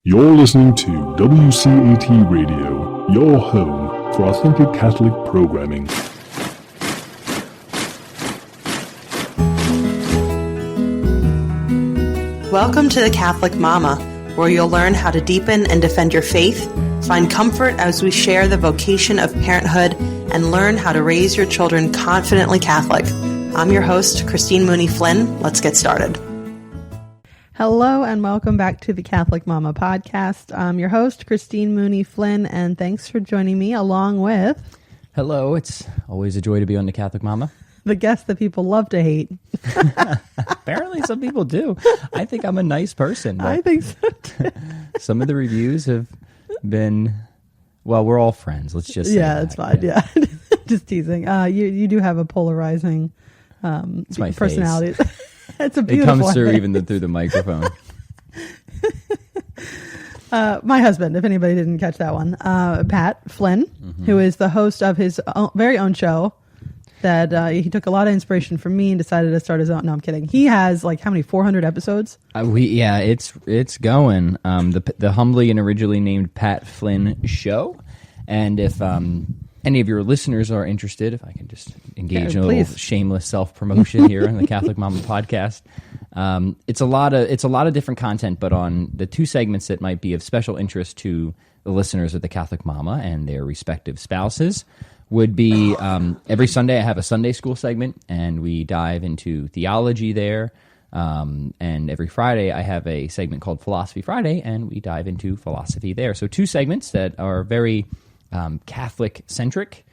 You're listening to WCAT Radio, your home for authentic Catholic programming. Welcome to the Catholic Mama, where you'll learn how to deepen and defend your faith, find comfort as we share the vocation of parenthood, and learn how to raise your children confidently Catholic. I'm your host, Christine Mooney-Flynn. Let's get started. Hello and welcome back to the Catholic Mama podcast. I'm your host, Christine Mooney-Flynn, and thanks for joining me along with... Hello, it's always a joy to be on the Catholic Mama. The guest that people love to hate. Apparently some people do. I think I'm a nice person. I think so too. Some of the reviews have been, well, we're all friends. Let's just say yeah, it's fine. Yeah. Just teasing. You do have a polarizing it's my personality. It's a it beautiful comes through face. even through the microphone. My husband, if anybody didn't catch that one, Pat Flynn, who is the host of his very own show that he took a lot of inspiration from me and decided to start his own. No, I'm kidding. He has like how many, 400 episodes? It's going. The humbly and originally named Pat Flynn Show. And if any of your listeners are interested, if I can just engage in a little shameless self-promotion here on the Catholic Mama podcast. It's a lot of different content, but on the two segments that might be of special interest to the listeners of the Catholic Mama and their respective spouses would be every Sunday I have a Sunday school segment, and we dive into theology there. And every Friday I have a segment called Philosophy Friday, and we dive into philosophy there. So two segments that are very Catholic-centric,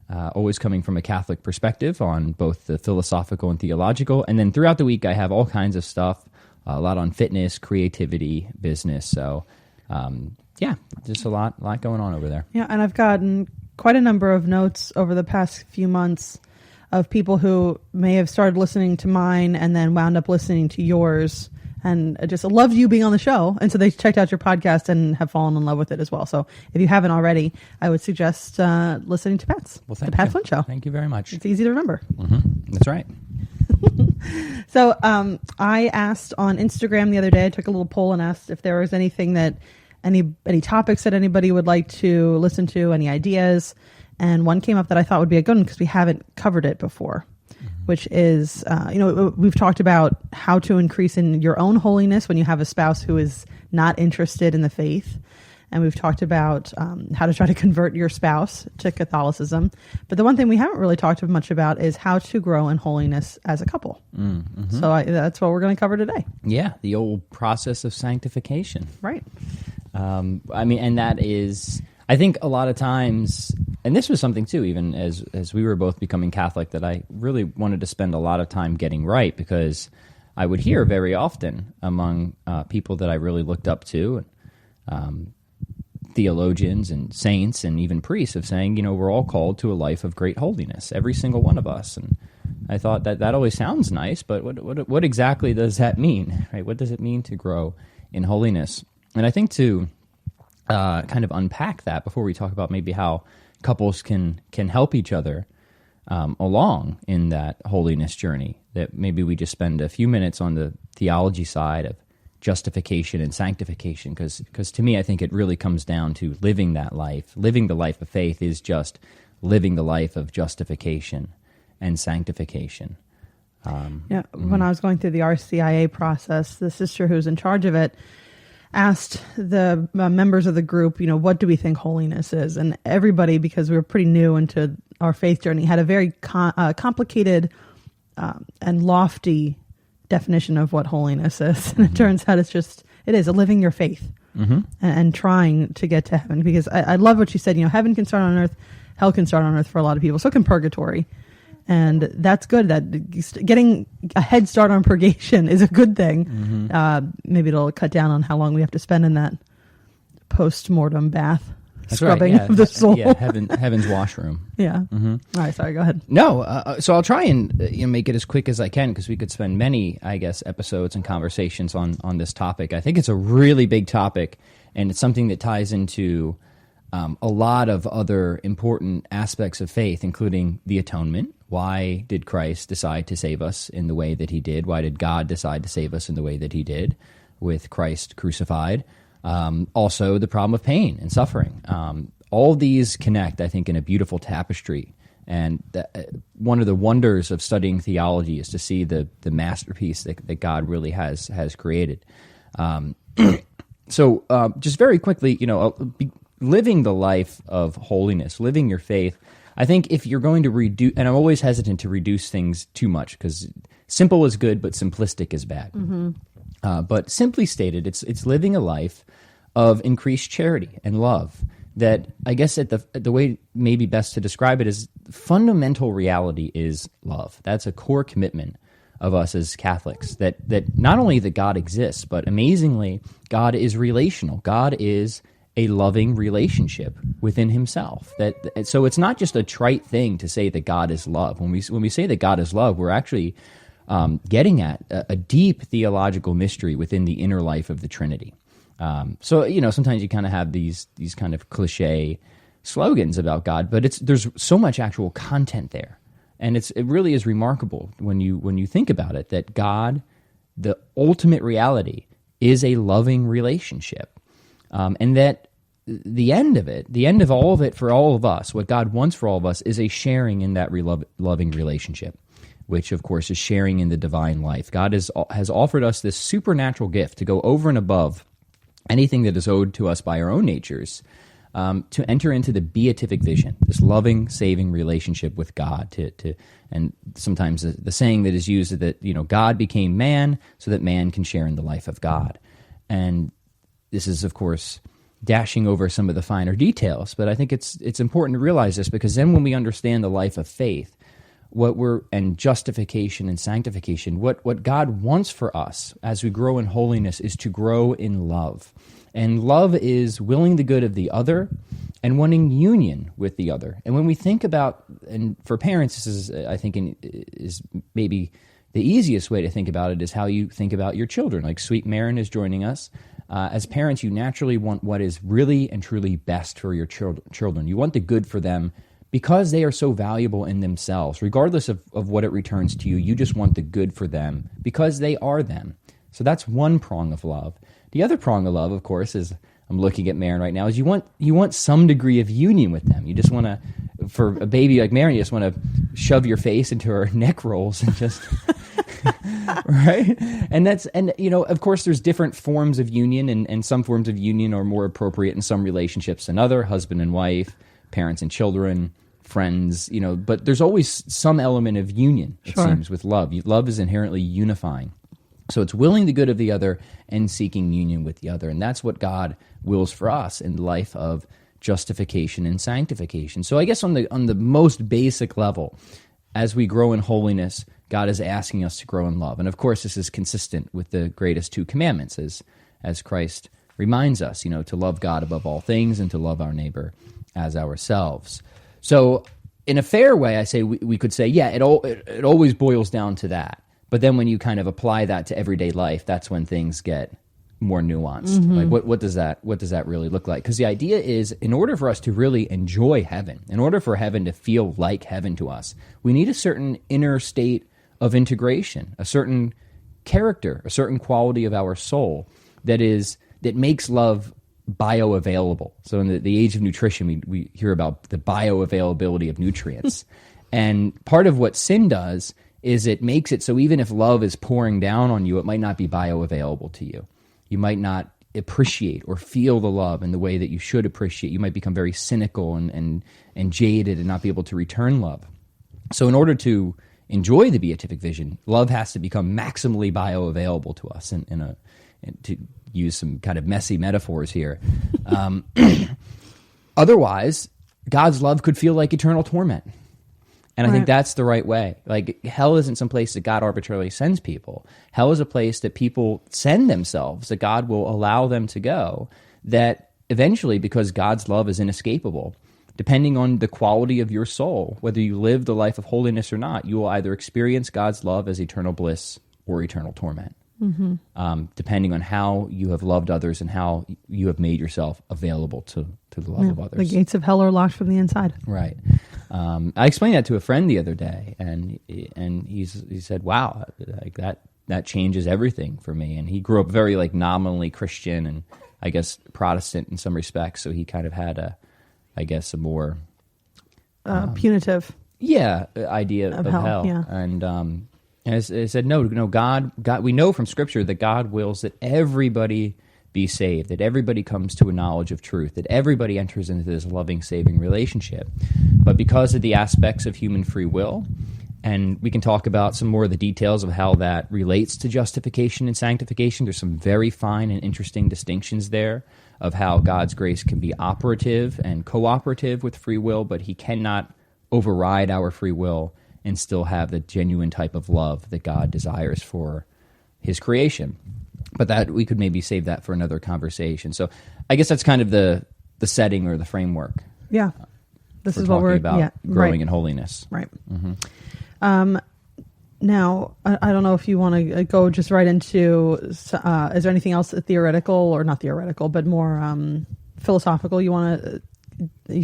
always coming from a Catholic perspective on both the philosophical and theological. And then throughout the week, I have all kinds of stuff, a lot on fitness, creativity, business. So, just a lot going on over there. Yeah, and I've gotten quite a number of notes over the past few months of people who may have started listening to mine and then wound up listening to yours and just loved you being on the show. And so they checked out your podcast and have fallen in love with it as well. So if you haven't already, I would suggest listening to Pat's. Well, the Pat Flynn Show. Thank you very much. It's easy to remember. Mm-hmm. That's right. So I asked on Instagram the other day, I took a little poll and asked if there was anything that, any topics that anybody would like to listen to, any ideas. And one came up that I thought would be a good one because we haven't covered it before. Which is, we've talked about how to increase in your own holiness when you have a spouse who is not interested in the faith. And we've talked about how to try to convert your spouse to Catholicism. But the one thing we haven't really talked much about is how to grow in holiness as a couple. Mm-hmm. So that's what we're going to cover today. Yeah, the old process of sanctification. Right. And that is... I think a lot of times, and this was something too, even as we were both becoming Catholic, that I really wanted to spend a lot of time getting right, because I would hear very often among people that I really looked up to, theologians and saints and even priests, of saying, we're all called to a life of great holiness, every single one of us. And I thought that always sounds nice, but what exactly does that mean? Right? What does it mean to grow in holiness? And I think to kind of unpack that before we talk about maybe how couples can help each other along in that holiness journey, that maybe we just spend a few minutes on the theology side of justification and sanctification, because to me, I think it really comes down to living that life. Living the life of faith is just living the life of justification and sanctification. When I was going through the RCIA process, the sister who's in charge of it asked the members of the group, what do we think holiness is? And everybody, because we were pretty new into our faith journey, had a very complicated and lofty definition of what holiness is. And it turns out it is a living your faith and trying to get to heaven. Because I love what you said, heaven can start on earth, hell can start on earth for a lot of people. So can purgatory. And that's good. That getting a head start on purgation is a good thing. Maybe it'll cut down on how long we have to spend in that post-mortem bath. That's scrubbing of the soul. Yeah, heaven's washroom. Yeah. Mm-hmm. All right, sorry, go ahead. No, so I'll try and make it as quick as I can, because we could spend many, I guess, episodes and conversations on this topic. I think it's a really big topic, and it's something that ties into a lot of other important aspects of faith, including the atonement. Why did Christ decide to save us in the way that he did? Why did God decide to save us in the way that he did with Christ crucified? Also, the problem of pain and suffering. All these connect, I think, in a beautiful tapestry. And one of the wonders of studying theology is to see the masterpiece that God really has created. So just very quickly, living the life of holiness, living your faith, I think if you're going to reduce, and I'm always hesitant to reduce things too much because simple is good, but simplistic is bad. Mm-hmm. But simply stated, it's living a life of increased charity and love. That I guess the way maybe best to describe it is fundamental reality is love. That's a core commitment of us as Catholics, that not only that God exists, but amazingly, God is relational. God is a loving relationship within himself. So it's not just a trite thing to say that God is love. When we say that God is love, we're actually getting at a deep theological mystery within the inner life of the Trinity. So sometimes you kind of have these kind of cliche slogans about God, but there's so much actual content there. And it really is remarkable when you think about it, that God, the ultimate reality, is a loving relationship. And that the end of all of it for all of us, what God wants for all of us is a sharing in that loving relationship, which of course is sharing in the divine life. God has offered us this supernatural gift to go over and above anything that is owed to us by our own natures, to enter into the beatific vision, this loving, saving relationship with God. And sometimes the saying that is used is that God became man so that man can share in the life of God. And this is, of course, dashing over some of the finer details, but I think it's important to realize this, because then when we understand the life of faith, and justification and sanctification, what God wants for us as we grow in holiness is to grow in love. And love is willing the good of the other and wanting union with the other. And when we think about, and for parents, this is, I think, is maybe the easiest way to think about it is how you think about your children. Like Sweet Marin is joining us. As parents, you naturally want what is really and truly best for your children. You want the good for them because they are so valuable in themselves. Regardless of what it returns to you, you just want the good for them because they are them. So that's one prong of love. The other prong of love, of course, is, I'm looking at Marin right now, is you want some degree of union with them. You just want to, for a baby like Marin, you just want to shove your face into her neck rolls and just, right? And of course, there's different forms of union, and some forms of union are more appropriate in some relationships than other, husband and wife, parents and children, friends, but there's always some element of union, it seems, with love. Love is inherently unifying. So it's willing the good of the other and seeking union with the other. And that's what God wills for us in the life of justification and sanctification. So I guess on the most basic level, as we grow in holiness, God is asking us to grow in love. And of course, this is consistent with the greatest two commandments, as Christ reminds us, to love God above all things and to love our neighbor as ourselves. So in a fair way, I say we could say, yeah, it always boils down to that. But then when you kind of apply that to everyday life, that's when things get more nuanced. Mm-hmm. Like what does that really look like? Because the idea is, in order for us to really enjoy heaven, in order for heaven to feel like heaven to us, we need a certain inner state of integration, a certain character, a certain quality of our soul that makes love bioavailable. So in the age of nutrition, we hear about the bioavailability of nutrients. And part of what sin does is it makes it so even if love is pouring down on you, it might not be bioavailable to you. You might not appreciate or feel the love in the way that you should appreciate. You might become very cynical and jaded and not be able to return love. So in order to enjoy the beatific vision, love has to become maximally bioavailable to us, and to use some kind of messy metaphors here. Otherwise, God's love could feel like eternal torment. And I think that's the right way. Like, hell isn't some place that God arbitrarily sends people. Hell is a place that people send themselves, that God will allow them to go, that eventually, because God's love is inescapable, depending on the quality of your soul, whether you live the life of holiness or not, you will either experience God's love as eternal bliss or eternal torment, depending on how you have loved others and how you have made yourself available to the love of others. The gates of hell are locked from the inside. Right. I explained that to a friend the other day, and he said, "Wow, like that changes everything for me." And he grew up very nominally Christian, and I guess, Protestant in some respects. So he kind of had a more punitive, idea of hell. Yeah. And as I said, no, God. We know from Scripture that God wills that everybody be saved, that everybody comes to a knowledge of truth, that everybody enters into this loving, saving relationship. But because of the aspects of human free will, and we can talk about some more of the details of how that relates to justification and sanctification. There's some very fine and interesting distinctions there of how God's grace can be operative and cooperative with free will, but he cannot override our free will and still have the genuine type of love that God desires for his creation. But that we could maybe save that for another conversation. So I guess that's kind of the setting or the framework. Yeah. This is what we're about growing in holiness. Right. Mm-hmm. Now, I don't know if you want to go just right into, is there anything else theoretical, or not theoretical, but more philosophical you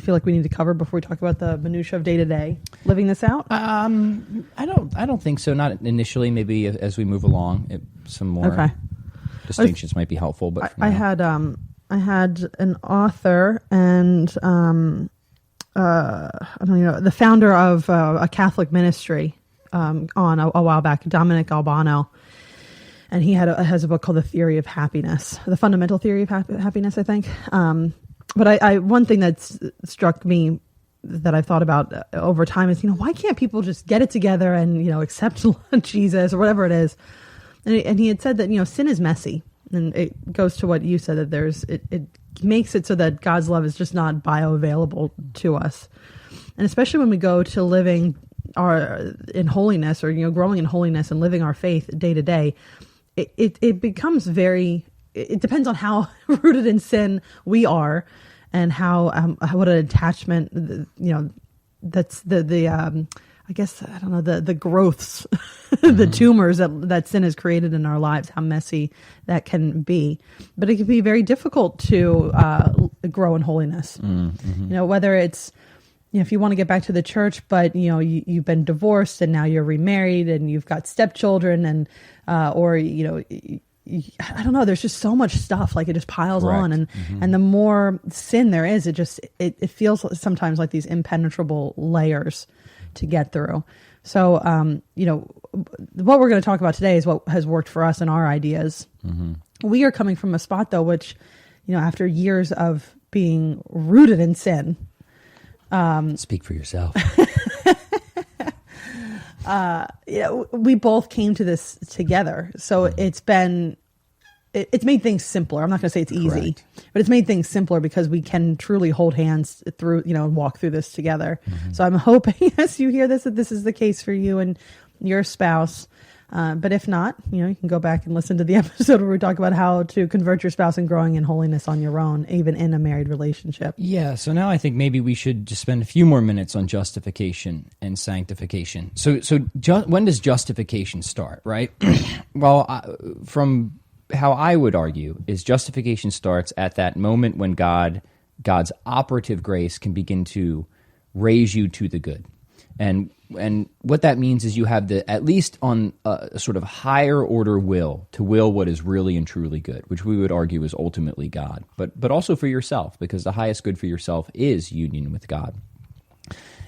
feel like we need to cover before we talk about the minutia of day-to-day living this out? I don't think so. Not initially. Maybe as we move along, some more distinctions might be helpful. But I had an author and I don't know, the founder of a Catholic ministry on a while back, Dominic Albano, and he has a book called The Theory of Happiness, the Fundamental Theory of Happiness, I think. But I one thing that's struck me that I've thought about over time is, why can't people just get it together and, accept Jesus or whatever it is? And he had said that, sin is messy. And it goes to what you said, that it makes it so that God's love is just not bioavailable to us. And especially when we go to living in holiness, or, growing in holiness and living our faith day to day, it becomes it depends on how rooted in sin we are, and what an attachment, that's I guess, I don't know, the growths, the tumors that sin has created in our lives, how messy that can be. But it can be very difficult to grow in holiness. Mm-hmm. Whether it's, if you want to get back to the church, but, you've been divorced and now you're remarried and you've got stepchildren and, or, I don't know, there's just so much stuff, like it just piles on. And the more sin there is, it feels sometimes like these impenetrable layers to get through. So, what we're going to talk about today is what has worked for us and our ideas. Mm-hmm. We are coming from a spot, though, which, after years of being rooted in sin. Speak for yourself. We both came to this together. So it's made things simpler. I'm not going to say it's easy, Correct. but it's made things simpler because we can truly hold hands through, and walk through this together. Mm-hmm. So I'm hoping as you hear this, that this is the case for you and your spouse. But if not, you can go back and listen to the episode where we talk about how to convert your spouse and growing in holiness on your own, even in a married relationship. Yeah. So now I think maybe we should just spend a few more minutes on justification and sanctification. So when does justification start, right? Well, from how I would argue is justification starts at that moment when God's operative grace can begin to raise you to the good. And what that means is you have at least on a sort of higher order will to will what is really and truly good, which we would argue is ultimately God, but also for yourself, because the highest good for yourself is union with God.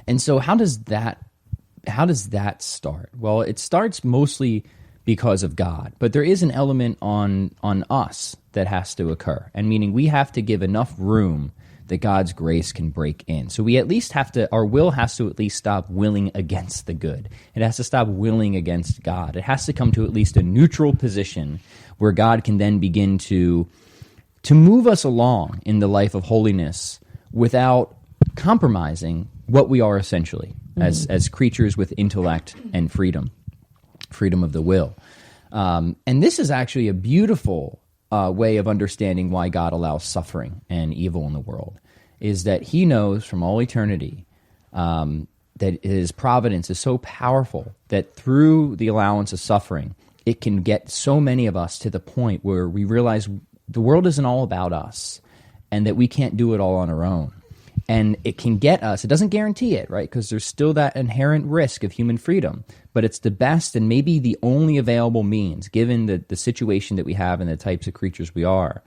And so how does that start? Well, it starts mostly because of God, but there is an element on us that has to occur, and meaning we have to give enough room that God's grace can break in. So we at least our will has to at least stop willing against the good. It has to stop willing against God. It has to come to at least a neutral position where God can then begin to move us along in the life of holiness without compromising what we are essentially as creatures with intellect and freedom of the will. And this is actually a beautiful way of understanding why God allows suffering and evil in the world, is that he knows from all eternity that his providence is so powerful that through the allowance of suffering, it can get so many of us to the point where we realize the world isn't all about us and that we can't do it all on our own. And it can get us, it doesn't guarantee it, right? Because there's still that inherent risk of human freedom, but it's the best and maybe the only available means, given the situation that we have and the types of creatures we are,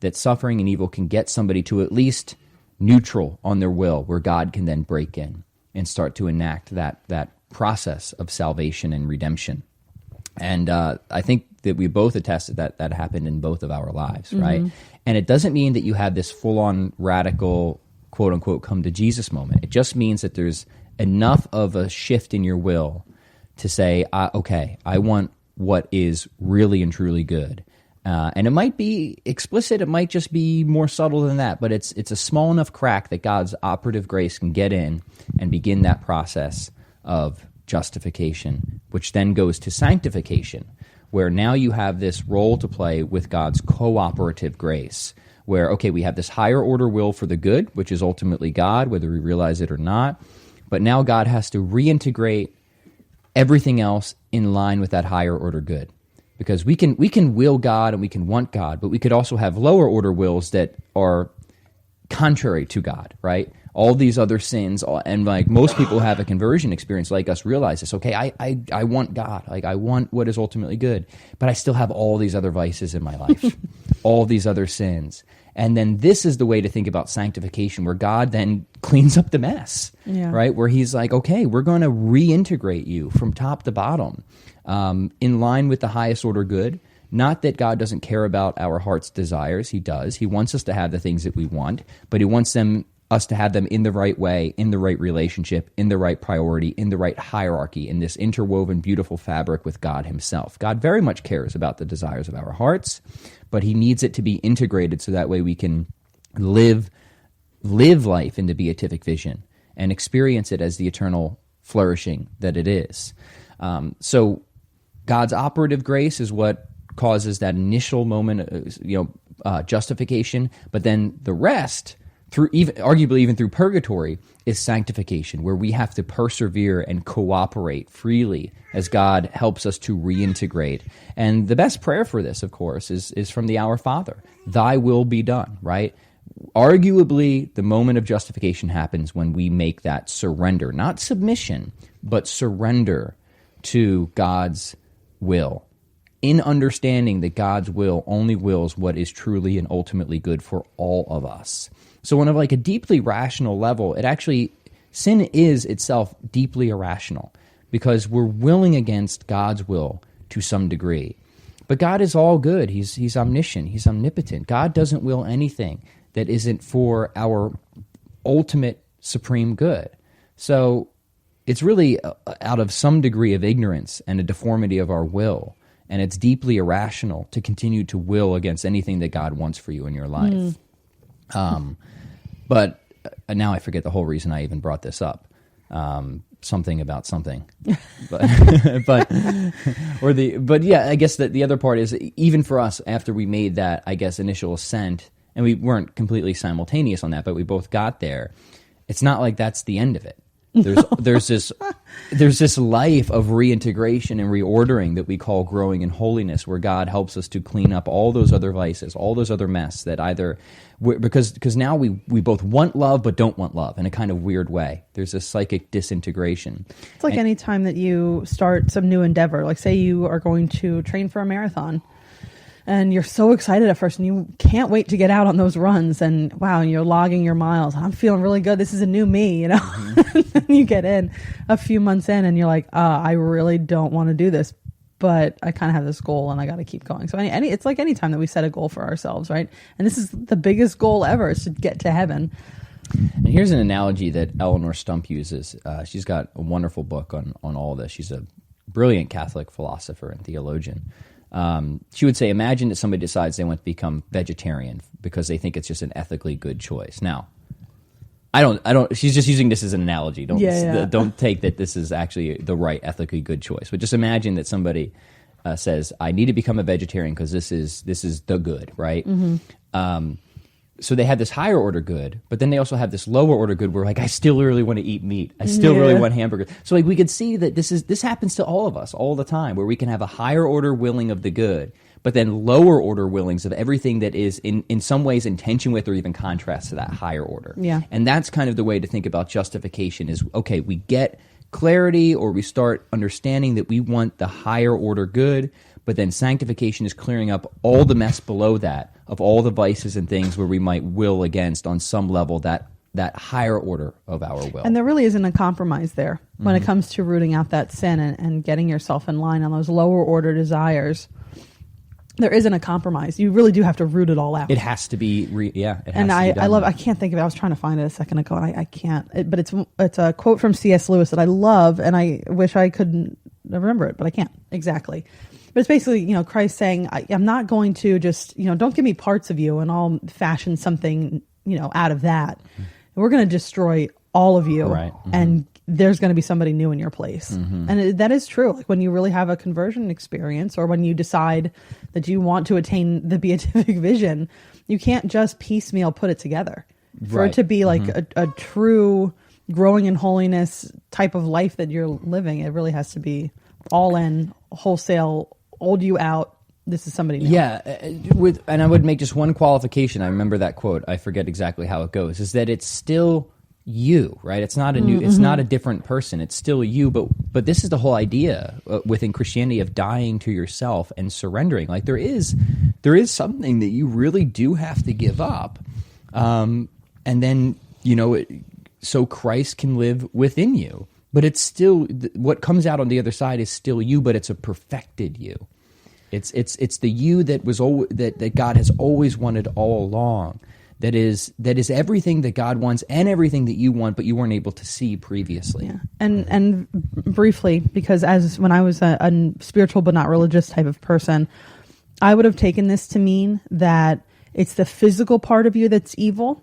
that suffering and evil can get somebody to at least neutral on their will, where God can then break in and start to enact that process of salvation and redemption. And I think that we both attested that happened in both of our lives, right? And it doesn't mean that you have this full-on radical, quote-unquote, come-to-Jesus moment. It just means that there's enough of a shift in your will to say, okay, I want what is really and truly good. And it might be explicit, it might just be more subtle than that, but it's a small enough crack that God's operative grace can get in and begin that process of justification, which then goes to sanctification, where now you have this role to play with God's cooperative grace, where, okay, we have this higher order will for the good, which is ultimately God, whether we realize it or not, but now God has to reintegrate everything else in line with that higher order good. Because we can will God and we can want God, but we could also have lower order wills that are contrary to God, right? All these other sins, and like most people have a conversion experience like us realize this, okay, I want God, like I want what is ultimately good, but I still have all these other vices in my life, all these other sins. And then this is the way to think about sanctification, where God then cleans up the mess, right? Where he's like, okay, we're going to reintegrate you from top to bottom in line with the highest order good. Not that God doesn't care about our heart's desires. He does. He wants us to have the things that we want, but he wants us to have them in the right way, in the right relationship, in the right priority, in the right hierarchy, in this interwoven, beautiful fabric with God himself. God very much cares about the desires of our hearts, but he needs it to be integrated so that way we can live life in the beatific vision and experience it as the eternal flourishing that it is. So God's operative grace is what causes that initial moment, justification, but then the rest, arguably even through purgatory, is sanctification, where we have to persevere and cooperate freely as God helps us to reintegrate. And the best prayer for this, of course, is from the Our Father. Thy will be done, right? Arguably, the moment of justification happens when we make that surrender, not submission, but surrender to God's will, in understanding that God's will only wills what is truly and ultimately good for all of us. So on a deeply rational level, sin is itself deeply irrational because we're willing against God's will to some degree. But God is all good. He's omniscient. He's omnipotent. God doesn't will anything that isn't for our ultimate supreme good. So it's really out of some degree of ignorance and a deformity of our will, and it's deeply irrational to continue to will against anything that God wants for you in your life. But now I forget the whole reason I even brought this up. Something about something, but yeah, I guess that the other part is, even for us, after we made that, I guess, initial ascent, and we weren't completely simultaneous on that, but we both got there. It's not like that's the end of it. There's this life of reintegration and reordering that we call growing in holiness, where God helps us to clean up all those other vices, all those other mess that because now we both want love but don't want love in a kind of weird way. There's a psychic disintegration. It's like any time that you start some new endeavor, like say you are going to train for a marathon. And you're so excited at first, and you can't wait to get out on those runs. And wow, and you're logging your miles. I'm feeling really good. This is a new me, And then you get in a few months in, and you're like, I really don't want to do this, but I kind of have this goal, and I got to keep going. So it's like any time that we set a goal for ourselves, right? And this is the biggest goal ever, is to get to heaven. And here's an analogy that Eleanor Stump uses. She's got a wonderful book on all this. She's a brilliant Catholic philosopher and theologian. She would say, imagine that somebody decides they want to become vegetarian because they think it's just an ethically good choice. Now, I don't, she's just using this as an analogy. Don't take that this is actually the right ethically good choice. But just imagine that somebody says, I need to become a vegetarian because this is the good, right? Mm-hmm. So they have this higher order good, but then they also have this lower order good where I still really want to eat meat. I still really want hamburgers. So we could see that this happens to all of us all the time, where we can have a higher order willing of the good, but then lower order willings of everything that is in some ways in tension with or even contrast to that higher order. Yeah. And that's kind of the way to think about justification is, okay, we get clarity, or we start understanding that we want the higher order good, but then sanctification is clearing up all the mess below that of all the vices and things where we might will against on some level that higher order of our will. And there really isn't a compromise there when it comes to rooting out that sin and getting yourself in line on those lower order desires. There isn't a compromise. You really do have to root it all out. It has to be, I can't think of it. I was trying to find it a second ago, and I can't. But it's a quote from C.S. Lewis that I love, and I wish I could remember it, but I can't exactly. But it's basically, Christ saying, I'm not going to just, don't give me parts of you, and I'll fashion something, out of that. We're going to destroy all of you, right. And there's going to be somebody new in your place. And that is true. Like when you really have a conversion experience, or when you decide that you want to attain the beatific vision, you can't just piecemeal put it together. For it to be like a true growing in holiness type of life that you're living, it really has to be all in, wholesale, old you out. This is somebody new. Yeah, and I would make just one qualification. I remember that quote. I forget exactly how it goes. Is that it's still you, right? It's not a new. It's not a different person. It's still you. But this is the whole idea within Christianity of dying to yourself and surrendering. Like there is something that you really do have to give up, and then so Christ can live within you. But it's still what comes out on the other side is still you, but it's a perfected you. It's the you that was that God has always wanted all along. That is everything that God wants and everything that you want, but you weren't able to see previously. Yeah. And briefly, because when I was a spiritual but not religious type of person, I would have taken this to mean that it's the physical part of you that's evil,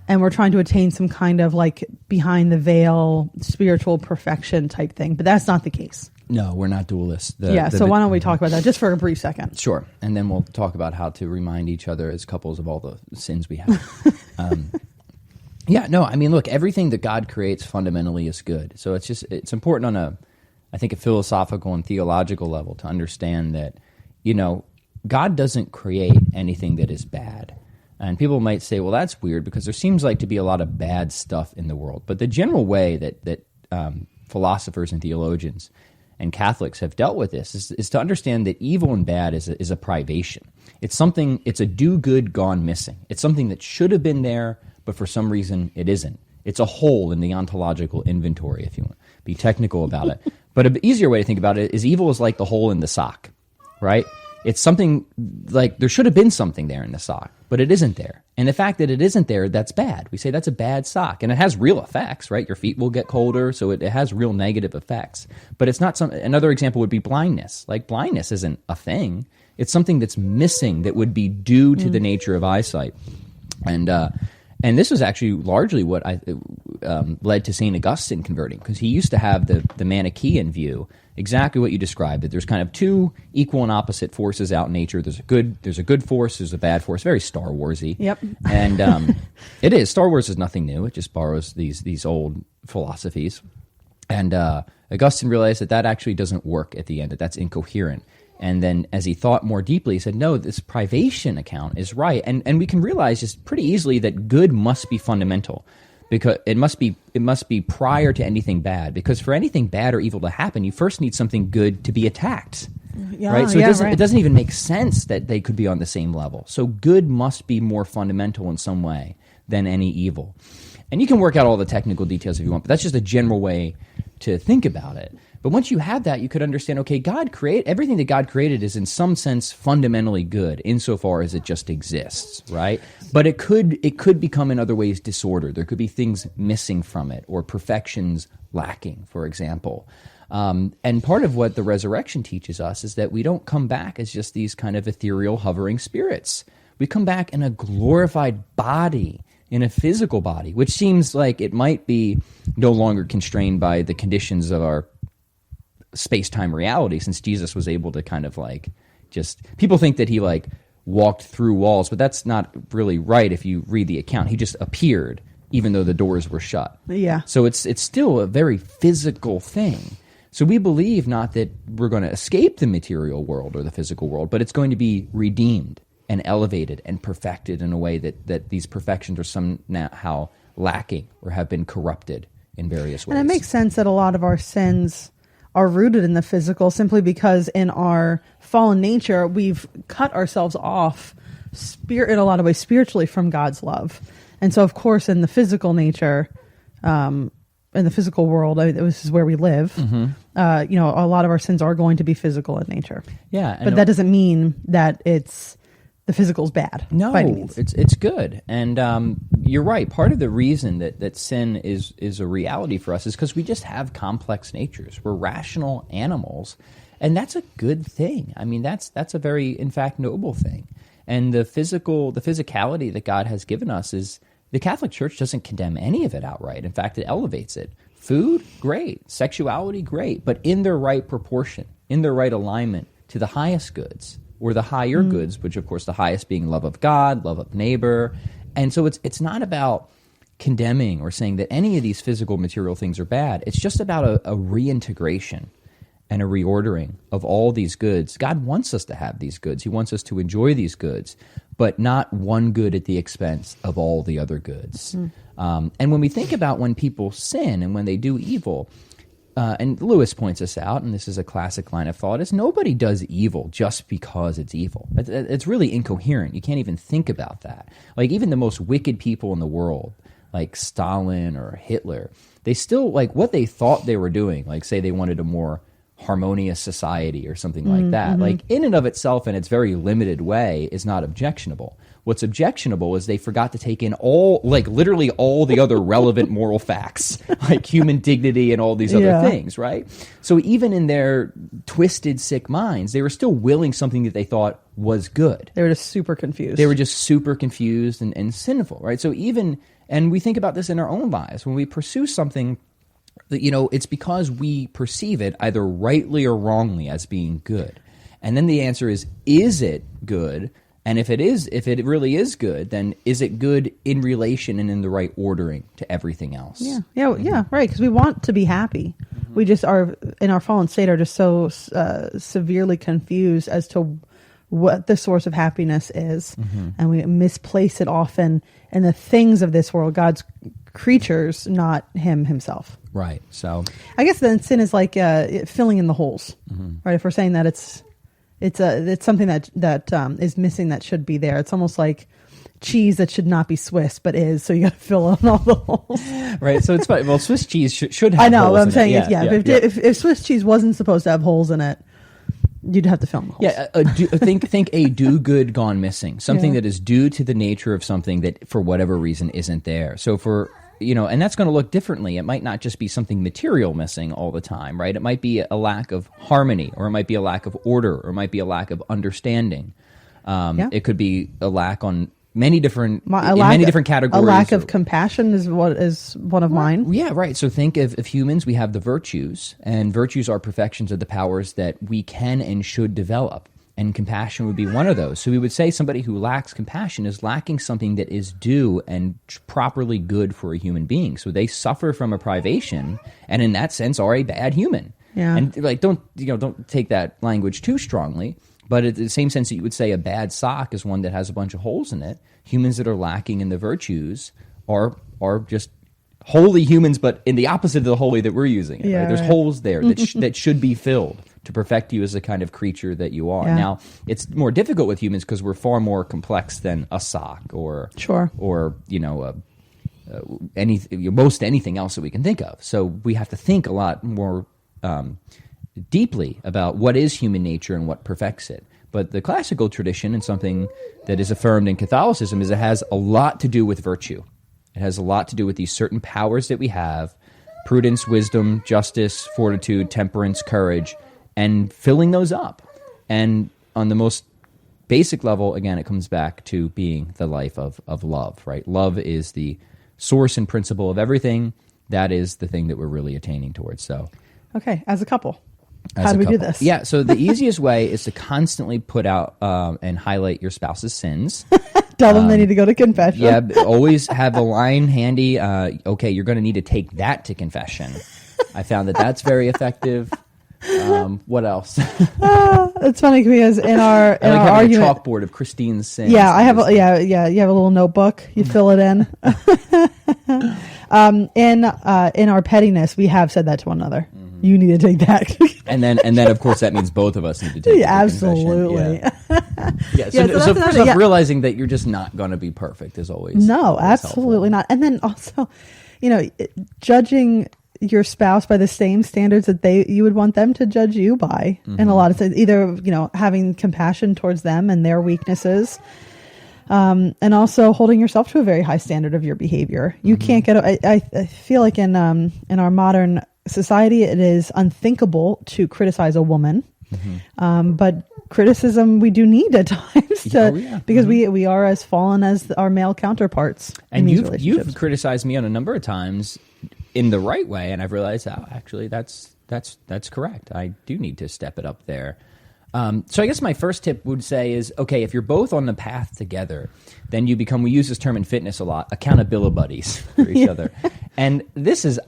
and we're trying to attain some kind of like behind the veil spiritual perfection type thing. But that's not the case. No, we're not dualists. So why don't we talk about that just for a brief second? Sure. And then we'll talk about how to remind each other as couples of all the sins we have. Look, everything that God creates fundamentally is good. So it's important on a philosophical and theological level to understand that, God doesn't create anything that is bad. And people might say, well, that's weird because there seems like to be a lot of bad stuff in the world. But the general way that philosophers and theologians and Catholics have dealt with this is to understand that evil and bad is a privation. It's a do-good gone missing. It's something that should have been there, but for some reason it isn't. It's a hole in the ontological inventory, if you want to be technical about it. But an easier way to think about it is evil is like the hole in the sock, right? It's something like there should have been something there in the sock, but it isn't there. And the fact that it isn't there, that's bad. We say that's a bad sock. And it has real effects, right? Your feet will get colder, so it has real negative effects. But it's not another example would be blindness. Like blindness isn't a thing. It's something that's missing that would be due to the nature of eyesight. And this was actually largely what led to St. Augustine converting, because he used to have the Manichaean view, exactly what you described, that there's kind of two equal and opposite forces out in nature. There's a good force, there's a bad force, very Star Wars-y. Yep. And it is. Star Wars is nothing new. It just borrows these old philosophies. And Augustine realized that actually doesn't work at the end, that's incoherent. And then as he thought more deeply, he said, no, this privation account is right. And we can realize just pretty easily that good must be fundamental, because it must be prior to anything bad. Because for anything bad or evil to happen, you first need something good to be attacked. Yeah, right? So yeah, it doesn't even make sense that they could be on the same level. So good must be more fundamental in some way than any evil. And you can work out all the technical details if you want, but that's just a general way to think about it. But once you have that, you could understand, okay, everything that God created is in some sense fundamentally good insofar as it just exists, right? But it could become in other ways disordered. There could be things missing from it or perfections lacking, for example. And part of what the resurrection teaches us is that we don't come back as just these kind of ethereal hovering spirits. We come back in a glorified body, in a physical body, which seems like it might be no longer constrained by the conditions of our space-time reality, since Jesus was able to kind of like people think that he like walked through walls, but that's not really right if you read the account. He just appeared even though the doors were shut. Yeah. So it's still a very physical thing. So we believe not that we're going to escape the material world or the physical world, but it's going to be redeemed and elevated and perfected in a way that these perfections are somehow lacking or have been corrupted in various ways. And it makes sense that a lot of our sins are rooted in the physical simply because in our fallen nature, we've cut ourselves off in a lot of ways spiritually from God's love. And so, of course, in the physical nature, in the physical world, this is where we live. A lot of our sins are going to be physical in nature. Yeah, but that doesn't mean that the physical is bad. No, by any means. It's good. And you're right. Part of the reason that sin is a reality for us is because we just have complex natures. We're rational animals, and that's a good thing. I mean, that's a very, in fact, noble thing. And the physicality that God has given us is, the Catholic Church doesn't condemn any of it outright. In fact, it elevates it. Food, great. Sexuality, great. But in their right proportion, in their right alignment to the highest goods, or the higher goods, which of course the highest being love of God, love of neighbor. And so it's not about condemning or saying that any of these physical material things are bad. It's just about a reintegration and a reordering of all these goods. God wants us to have these goods. He wants us to enjoy these goods, but not one good at the expense of all the other goods. And when we think about when people sin and when they do evil, and Lewis points us out, and this is a classic line of thought, is nobody does evil just because it's evil. It's really incoherent. You can't even think about that. Like, even the most wicked people in the world, like Stalin or Hitler, they still, like, what they thought they were doing, like, say they wanted a more harmonious society or something like that, like, in and of itself, in its very limited way, is not objectionable. What's objectionable is they forgot to take in literally all the other relevant moral facts, like human dignity and all these other things, right? So even in their twisted, sick minds, they were still willing something that they thought was good. They were just super confused. They were just super confused and sinful, right? So and we think about this in our own lives. When we pursue something, it's because we perceive it either rightly or wrongly as being good. And then the answer is it good? And if it really is good, then is it good in relation and in the right ordering to everything else? Yeah, right. Because we want to be happy. We just are, in our fallen state, are just so severely confused as to what the source of happiness is, and we misplace it often in the things of this world, God's creatures, not Him Himself. Right. So I guess then sin is like filling in the holes, right? If we're saying that it's something that is missing that should be there. It's almost like cheese that should not be Swiss but is, so you got to fill in all the holes. Right. So it's funny. Well, Swiss cheese should have. I know. Holes What I'm in saying it. is, if Swiss cheese wasn't supposed to have holes in it, you'd have to fill in the holes. Yeah. Think a do good gone missing. Something that is due to the nature of something that for whatever reason isn't there. So and that's going to look differently. It might not just be something material missing all the time, right? It might be a lack of harmony, or it might be a lack of order, or it might be a lack of understanding. It could be a lack on many different categories. A lack of compassion is one of mine. Yeah, right. So think of humans, we have the virtues, and virtues are perfections of the powers that we can and should develop. And compassion would be one of those. So we would say somebody who lacks compassion is lacking something that is due and properly good for a human being. So they suffer from a privation, and in that sense are a bad human. Yeah. And don't take that language too strongly. But in the same sense that you would say a bad sock is one that has a bunch of holes in it, humans that are lacking in the virtues are just holy humans, but in the opposite of the holy that we're using. Right? There's holes there that should be filled to perfect you as the kind of creature that you are. Now, it's more difficult with humans because we're far more complex than a sock or most anything else that we can think of. So we have to think a lot more deeply about what is human nature and what perfects it. But the classical tradition, and something that is affirmed in Catholicism, is it has a lot to do with virtue. It has a lot to do with these certain powers that we have: prudence, wisdom, justice, fortitude, temperance, courage, and filling those up. And on the most basic level, again, it comes back to being the life of love, right? Love is the source and principle of everything. That is the thing that we're really attaining towards. So, okay, as a couple, how do we do this? Yeah, so the easiest way is to constantly put out and highlight your spouse's sins. Tell them they need to go to confession. Yeah, always have a line handy. Okay, you're going to need to take that to confession. I found that's very effective. What else? It's funny because in our argument, a chalkboard of Christine's sins. Yeah, I have. You have a little notebook. You fill it in. In our pettiness, we have said that to one another. you need to take that. and then of course that means both of us need to take the absolutely. So first off, realizing that you're just not going to be perfect is always absolutely helpful. not. And then also, judging your spouse by the same standards that you would want them to judge you by. In a lot of things, either having compassion towards them and their weaknesses. And also holding yourself to a very high standard of your behavior. You can't get. I feel like in our modern society, it is unthinkable to criticize a woman. But criticism we do need at times because we are as fallen as our male counterparts. And you've criticized me on a number of times in the right way, and I've realized, actually, that's correct. I do need to step it up there. So I guess my first tip would say is, okay, if you're both on the path together, then you become, we use this term in fitness a lot, accountability buddies for each other. And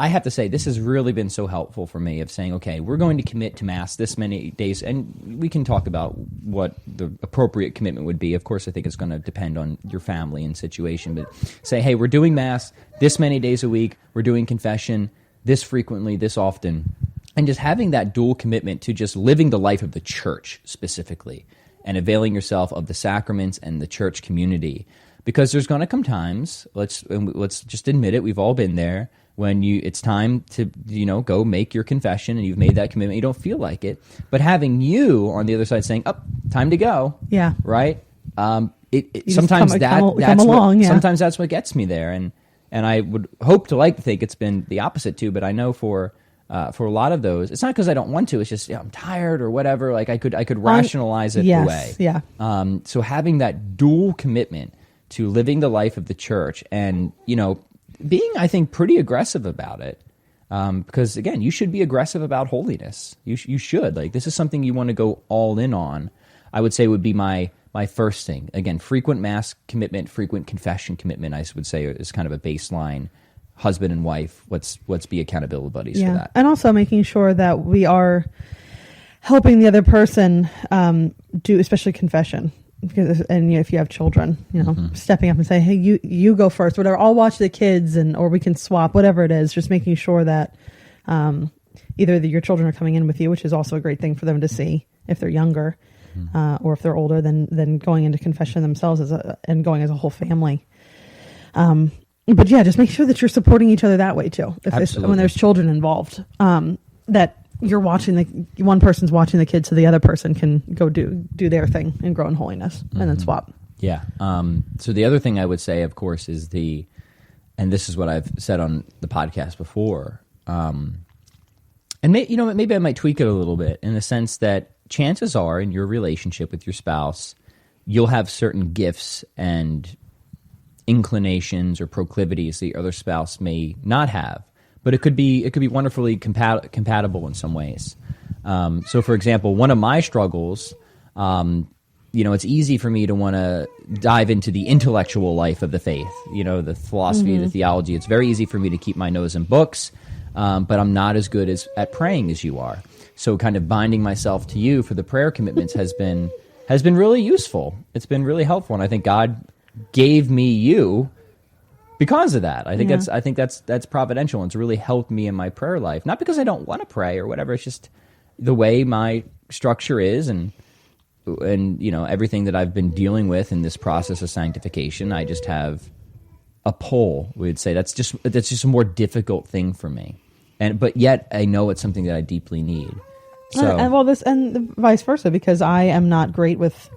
I have to say, this has really been so helpful for me of saying, okay, we're going to commit to Mass this many days. And we can talk about what the appropriate commitment would be. Of course, I think it's going to depend on your family and situation. But say, hey, we're doing Mass this many days a week. We're doing confession this frequently, this often. And just having that dual commitment to just living the life of the church specifically and availing yourself of the sacraments and the church community. Because there's going to come times, let's just admit it, we've all been there, when it's time to go make your confession and you've made that commitment, you don't feel like it. But having you on the other side saying, time to go. Yeah. Right? Sometimes that's what gets me there. And I would hope to like to think it's been the opposite too, but I know for a lot of those, it's not because I don't want to. It's just I'm tired or whatever. Like I could rationalize it away. Yeah. So having that dual commitment to living the life of the church, and being, I think, pretty aggressive about it. Because again, you should be aggressive about holiness. You should. Like, this is something you want to go all in on. I would say would be my first thing. Again, frequent Mass commitment, frequent confession commitment. I would say is kind of a baseline. Husband and wife, let's be accountability buddies for that. And also making sure that we are helping the other person do, especially confession. And if you have children, stepping up and saying, hey, you go first, whatever, I'll watch the kids, or we can swap, whatever it is, just making sure that either your children are coming in with you, which is also a great thing for them to see if they're younger, or if they're older, than going into confession themselves and going as a whole family. But yeah, just make sure that you're supporting each other that way too. When there's children involved, that you're watching one person's watching the kids, so the other person can go do their thing and grow in holiness, and then swap. Yeah. So the other thing I would say, of course, is and this is what I've said on the podcast before, and maybe I might tweak it a little bit in the sense that chances are in your relationship with your spouse, you'll have certain gifts and inclinations or proclivities the other spouse may not have, but it could be wonderfully compatible in some ways. So, for example, one of my struggles, it's easy for me to want to dive into the intellectual life of the faith, the philosophy, the theology. It's very easy for me to keep my nose in books, but I'm not as good at praying as you are. So, kind of binding myself to you for the prayer commitments has been really useful. It's been really helpful, and I think God gave me you because of that. I think that's providential, and it's really helped me in my prayer life. Not because I don't want to pray or whatever. It's just the way my structure is, and everything that I've been dealing with in this process of sanctification. I just have a pull. We'd say that's just a more difficult thing for me, but yet I know it's something that I deeply need. So and vice versa, because I am not great with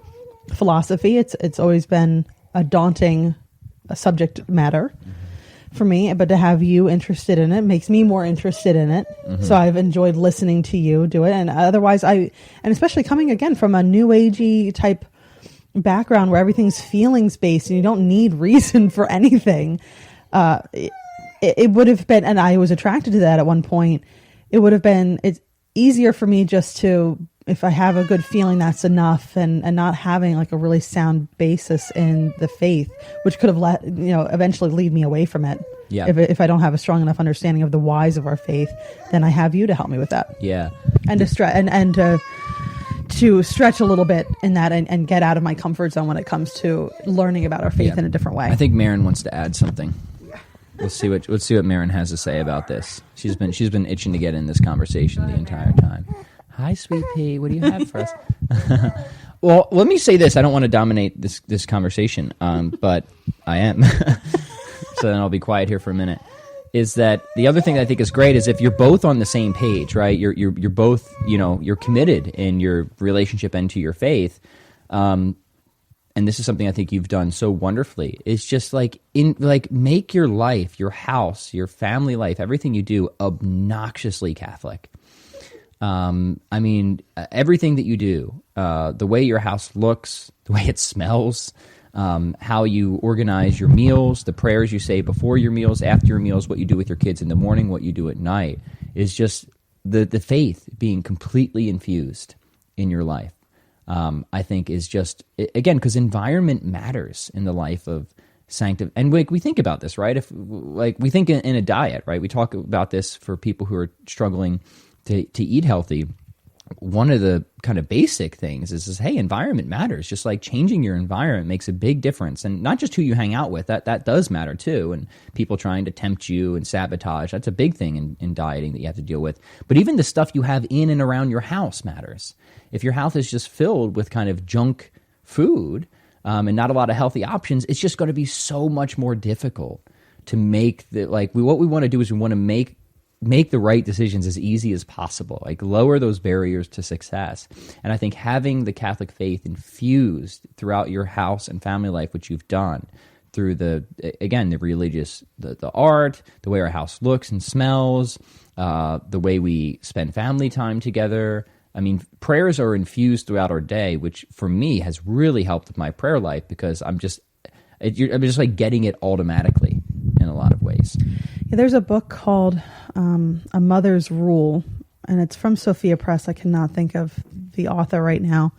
philosophy. It's always been a daunting subject matter for me, but to have you interested in it makes me more interested in it. So I've enjoyed listening to you do it. And otherwise and especially coming again from a new agey type background where everything's feelings based and you don't need reason for anything. It would have been, and I was attracted to that at one point. It's easier for me just to, if I have a good feeling, that's enough, and not having like a really sound basis in the faith, which could have eventually lead me away from it. Yeah. If I don't have a strong enough understanding of the whys of our faith, then I have you to help me with that. Yeah. And to stretch a little bit in that and get out of my comfort zone when it comes to learning about our faith in a different way. I think Maren wants to add something. Let's see what Maren has to say about this. She's been itching to get in this conversation the entire time. Hi, sweet pea. What do you have for us? Well, let me say this. I don't want to dominate this conversation, but I am. So then I'll be quiet here for a minute. Is that the other thing that I think is great is if you're both on the same page, right? You're both, you're committed in your relationship and to your faith. And this is something I think you've done so wonderfully. It's just make your life, your house, your family life, everything you do obnoxiously Catholic. Everything that you do, the way your house looks, the way it smells, how you organize your meals, the prayers you say before your meals, after your meals, what you do with your kids in the morning, what you do at night, is just the faith being completely infused in your life. I think is just, again, because environment matters in the life of sanctification. And we think about this, right? If we think in a diet, right? We talk about this for people who are struggling to eat healthy. One of the kind of basic things is, hey, environment matters. Just like changing your environment makes a big difference. And not just who you hang out with, that does matter too. And people trying to tempt you and sabotage, that's a big thing in dieting that you have to deal with. But even the stuff you have in and around your house matters. If your house is just filled with kind of junk food and not a lot of healthy options, it's just going to be so much more difficult to make what we want to do is we want to make the right decisions as easy as possible, lower those barriers to success. And I think having the Catholic faith infused throughout your house and family life, which you've done through the religious, the art, the way our house looks and smells, the way we spend family time together. I mean, prayers are infused throughout our day, which for me has really helped with my prayer life because I'm just getting it automatically in a lot of ways. Yeah, there's a book called A Mother's Rule, and it's from Sophia Press. I cannot think of the author right now.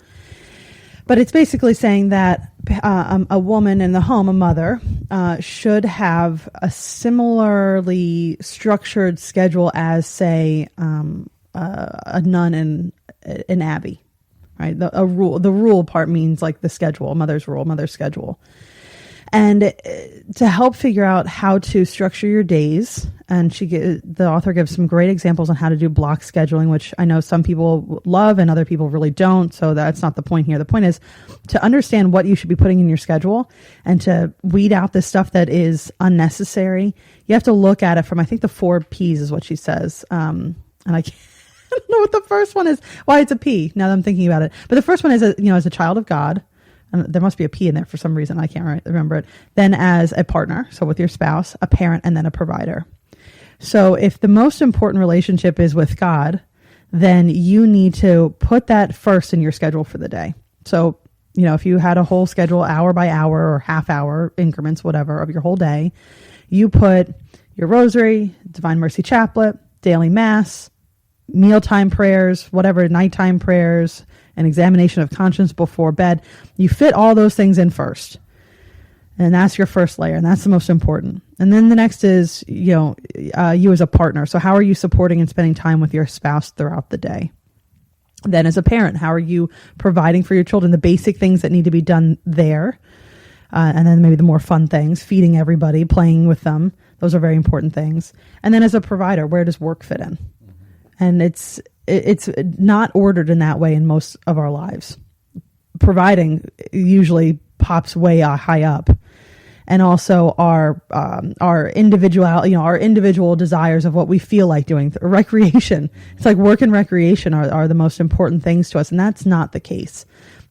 But it's basically saying that a woman in the home, a mother, should have a similarly structured schedule as, say, a nun in an abbey, right? The rule part means like the schedule, mother's rule, mother's schedule. And to help figure out how to structure your days, and the author gives some great examples on how to do block scheduling, which I know some people love and other people really don't. So that's not the point here. The point is to understand what you should be putting in your schedule and to weed out the stuff that is unnecessary. You have to look at it from, I think the 4 P's is what she says. And I can't. I don't know what the first one is. Why it's a P now that I'm thinking about it. But the first one is, as a child of God, and there must be a P in there for some reason. I can't remember it. Then as a partner, so with your spouse, a parent, and then a provider. So if the most important relationship is with God, then you need to put that first in your schedule for the day. So, if you had a whole schedule hour by hour or half hour increments, whatever, of your whole day, you put your rosary, Divine Mercy Chaplet, daily mass, mealtime prayers, whatever, nighttime prayers, an examination of conscience before bed. You fit all those things in first. And that's your first layer, and that's the most important. And then the next is, you as a partner. So how are you supporting and spending time with your spouse throughout the day? Then as a parent, how are you providing for your children the basic things that need to be done there? And then maybe the more fun things, feeding everybody, playing with them. Those are very important things. And then as a provider, where does work fit in? And it's not ordered in that way in most of our lives. Providing usually pops way high up, and also our individual desires of what we feel like doing. Recreation, it's like work and recreation are the most important things to us, and that's not the case.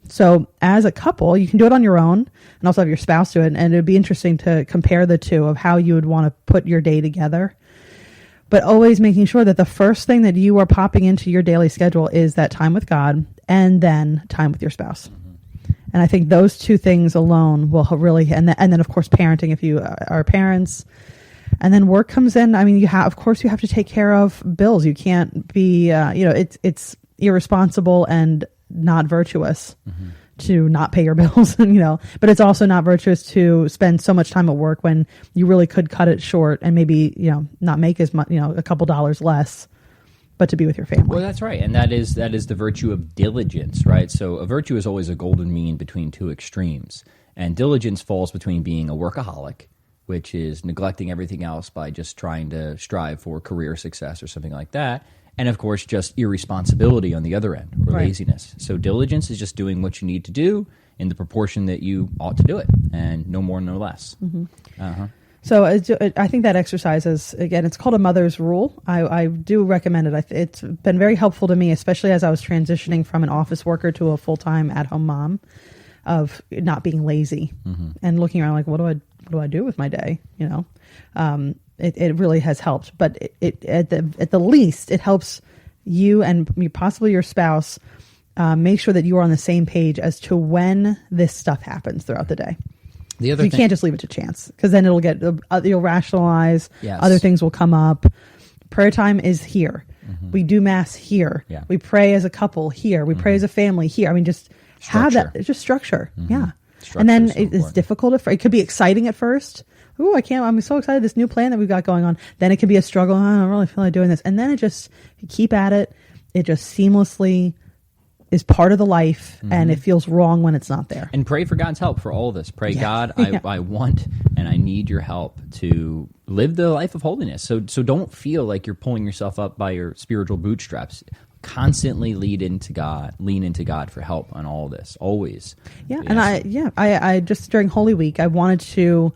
So as a couple, you can do it on your own, and also have your spouse do it. And it'd be interesting to compare the two of how you would want to put your day together. But always making sure that the first thing that you are popping into your daily schedule is that time with God and then time with your spouse. And I think those two things alone will really, and then of course parenting if you are parents, and then work comes in. I mean, you have to take care of bills. You can't be, it's irresponsible and not virtuous to not pay your bills, but it's also not virtuous to spend so much time at work when you really could cut it short and maybe, not make as much, a couple dollars less, but to be with your family. Well, that's right. And that is the virtue of diligence, right? So a virtue is always a golden mean between two extremes. And diligence falls between being a workaholic, which is neglecting everything else by just trying to strive for career success or something like that. And of course, just irresponsibility on the other end, or laziness. So diligence is just doing what you need to do in the proportion that you ought to do it, and no more, no less. So I think that exercise is, again, it's called a mother's rule. I do recommend it. It's been very helpful to me, especially as I was transitioning from an office worker to a full-time at-home mom, of not being lazy and looking around like, what do I do with my day? It really has helped. But it at the least, it helps you and possibly your spouse make sure that you are on the same page as to when this stuff happens throughout the day. You can't just leave it to chance, because then you'll rationalize. Yes. Other things will come up. Prayer time is here. We do mass here. Yeah. We pray as a couple here. We pray as a family here. I mean, just have that. It's just structure. Yeah. Structure, and then it's difficult. It could be exciting at first. Ooh, I'm so excited. This new plan that we've got going on. Then it could be a struggle. I don't really feel like doing this. And then you keep at it. It just seamlessly is part of the life, and it feels wrong when it's not there. And pray for God's help for all of this. Pray, God, I want and I need your help to live the life of holiness. So don't feel like you're pulling yourself up by your spiritual bootstraps. Constantly lean into God for help on all this, always. Yeah, and I just during Holy Week, I wanted to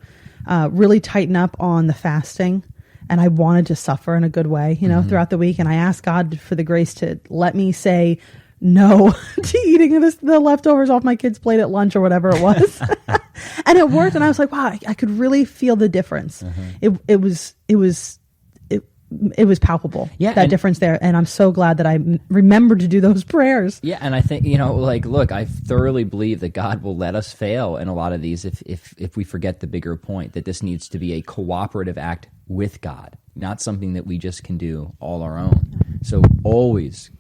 really tighten up on the fasting, and I wanted to suffer in a good way, throughout the week. And I asked God for the grace to let me say no to eating the leftovers off my kids' plate at lunch or whatever it was. And it worked. And I was like, wow, I could really feel the difference. It was palpable. Yeah, that difference there. And I'm so glad that I remembered to do those prayers. Yeah. And I think, look, I thoroughly believe that God will let us fail in a lot of these if we forget the bigger point, that this needs to be a cooperative act with God, not something that we just can do all our own. So always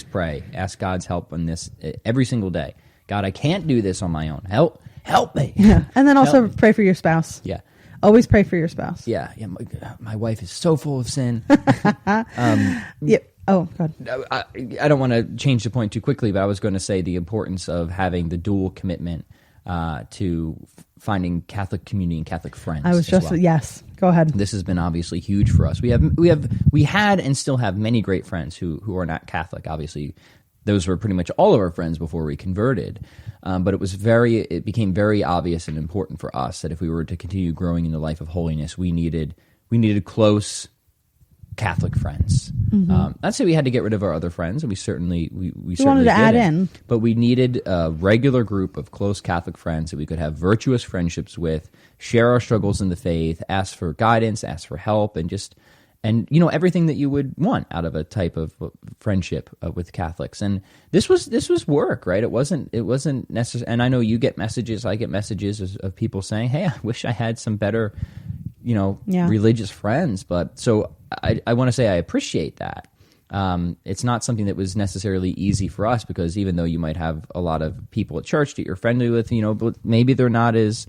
pray. Ask God's help on this every single day. God, I can't do this on my own. Help me. Yeah. And then also pray for your spouse. Yeah. Always pray for your spouse. Yeah. My wife is so full of sin. Yeah. Oh, God. I don't want to change the point too quickly, but I was going to say the importance of having the dual commitment to finding Catholic community and Catholic friends. Yes. Go ahead. This has been obviously huge for us. We had and still have many great friends who are not Catholic. Obviously, those were pretty much all of our friends before we converted. But it became very obvious and important for us that if we were to continue growing in the life of holiness, we needed close Catholic friends. Not say we had to get rid of our other friends, and we certainly wanted to add in, but we needed a regular group of close Catholic friends that we could have virtuous friendships with, share our struggles in the faith, ask for guidance, ask for help, and everything that you would want out of a type of friendship with Catholics. And this was work, right? It wasn't necessary. And I know you get messages, I get messages of people saying, "Hey, I wish I had some better, religious friends." But so I want to say I appreciate that. It's not something that was necessarily easy for us, because even though you might have a lot of people at church that you're friendly with, but maybe they're not as,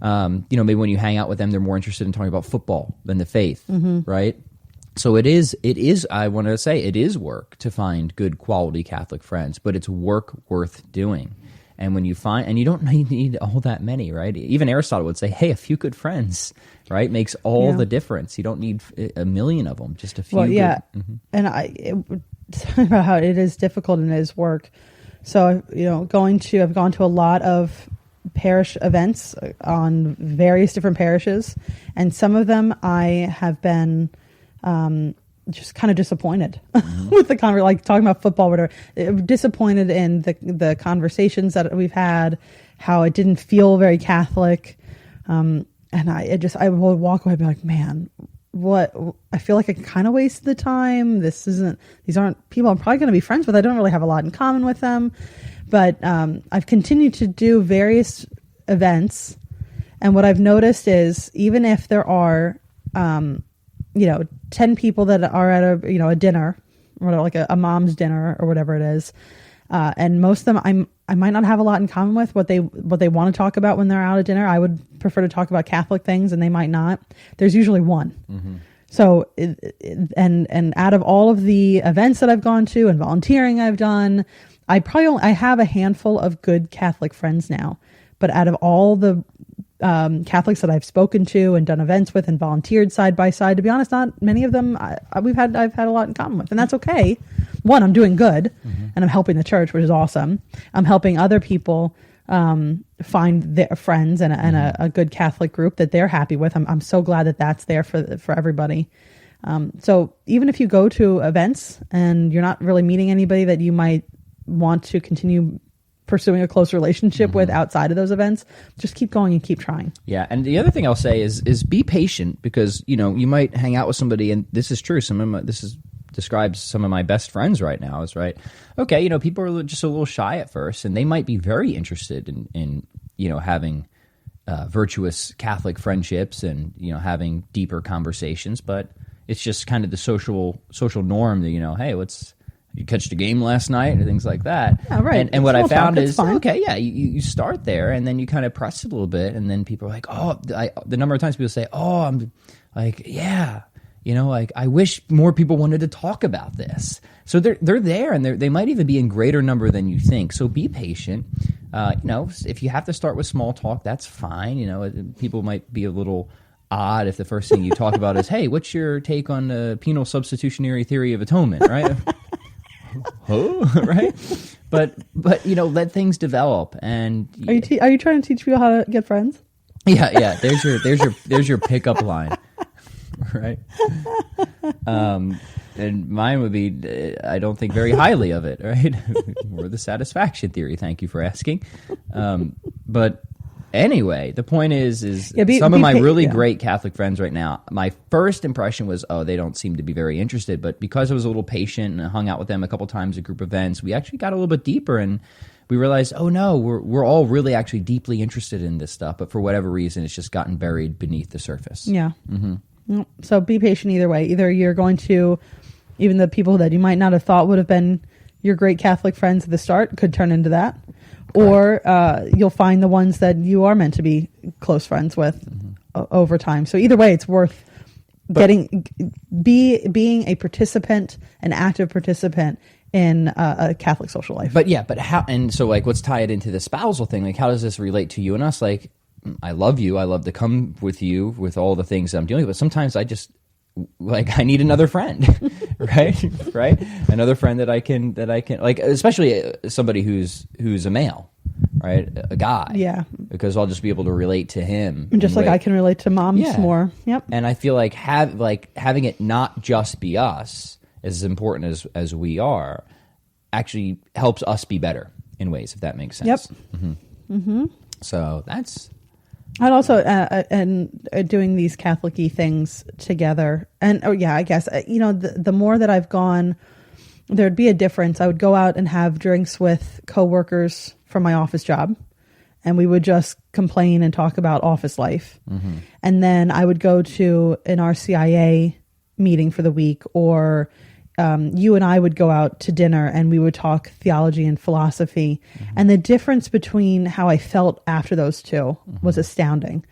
maybe when you hang out with them, they're more interested in talking about football than the faith, right? So it is, I want to say, it is work to find good quality Catholic friends, but it's work worth doing. And when you find, and you don't need all that many, right? Even Aristotle would say, hey, a few good friends, right, makes all the difference. You don't need a million of them, just a few. Well, yeah. And talking about how it is difficult and it is work. So, I've gone to a lot of parish events on various different parishes, and some of them I have been just kind of disappointed with the like talking about football, whatever. Disappointed in the conversations that we've had, how it didn't feel very Catholic, and I would walk away and be like, man, what? I feel like I kind of wasted the time. These aren't people I'm probably going to be friends with. I don't really have a lot in common with them, but I've continued to do various events, and what I've noticed is even if there are 10 people that are at a dinner, or like a mom's dinner or whatever it is, and most of them I might not have a lot in common with. What they want to talk about when they're out at dinner, I would prefer to talk about Catholic things, and they might not. There's usually one. So and out of all of the events that I've gone to and volunteering I've done, I have a handful of good Catholic friends now. But out of all the Catholics that I've spoken to and done events with and volunteered side by side. To be honest, not many of them I've had a lot in common with, and that's okay. One, I'm doing good, and I'm helping the church, which is awesome. I'm helping other people find their friends and a good Catholic group that they're happy with. I'm so glad that that's there for everybody. So even if you go to events and you're not really meeting anybody that you might want to continue pursuing a close relationship with outside of those events, just keep going and keep trying. Yeah, and the other thing I'll say is be patient, because you might hang out with somebody, and this is true. Describes some of my best friends right now. Is right. Okay, people are just a little shy at first, and they might be very interested in having virtuous Catholic friendships and having deeper conversations, but it's just kind of the social norm that hey, you catch the game last night or things like that. Yeah, right. And what I found talk, is, fine. okay, yeah, you start there, and then you kind of press it a little bit, and then people are like, the number of times people say, I'm like, yeah, I wish more people wanted to talk about this. So they're there, and they might even be in greater number than you think. So be patient. If you have to start with small talk, that's fine. People might be a little odd if the first thing you talk about is, hey, what's your take on the penal substitutionary theory of atonement, right? Right? But let things develop. And are you trying to teach people how to get friends? Yeah. There's your pickup line, right? And mine would be, I don't think very highly of it, right? Or the satisfaction theory. Thank you for asking. But anyway, the point is some of my really great Catholic friends right now, my first impression was, they don't seem to be very interested. But because I was a little patient and hung out with them a couple times at group events, we actually got a little bit deeper, and we realized, no, we're all really actually deeply interested in this stuff. But for whatever reason, it's just gotten buried beneath the surface. Yeah. Mm-hmm. So be patient either way. Either you're going to, even the people that you might not have thought would have been your great Catholic friends at the start could turn into that. Or you'll find the ones that you are meant to be close friends with over time. So either way, it's worth being a participant, an active participant in a Catholic social life. But how? And so, let's tie it into the spousal thing. How does this relate to you and us? I love you. I love to come with you with all the things I'm doing. But sometimes I just I need another friend, right? Another friend that I can especially somebody who's a male, right? A guy. Yeah. Because I'll just be able to relate to him. And just I can relate to moms more. Yep. And I feel like having it not just be us, as important as we are, actually helps us be better in ways, if that makes sense. Yep. Mm-hmm. Mm-hmm. So that's... I'd also, doing these Catholic-y things together. And, I guess, the more that I've gone, there'd be a difference. I would go out and have drinks with coworkers from my office job, and we would just complain and talk about office life. Mm-hmm. And then I would go to an RCIA meeting for the week, or you and I would go out to dinner and we would talk theology and philosophy. Mm-hmm. And the difference between how I felt after those two was astounding.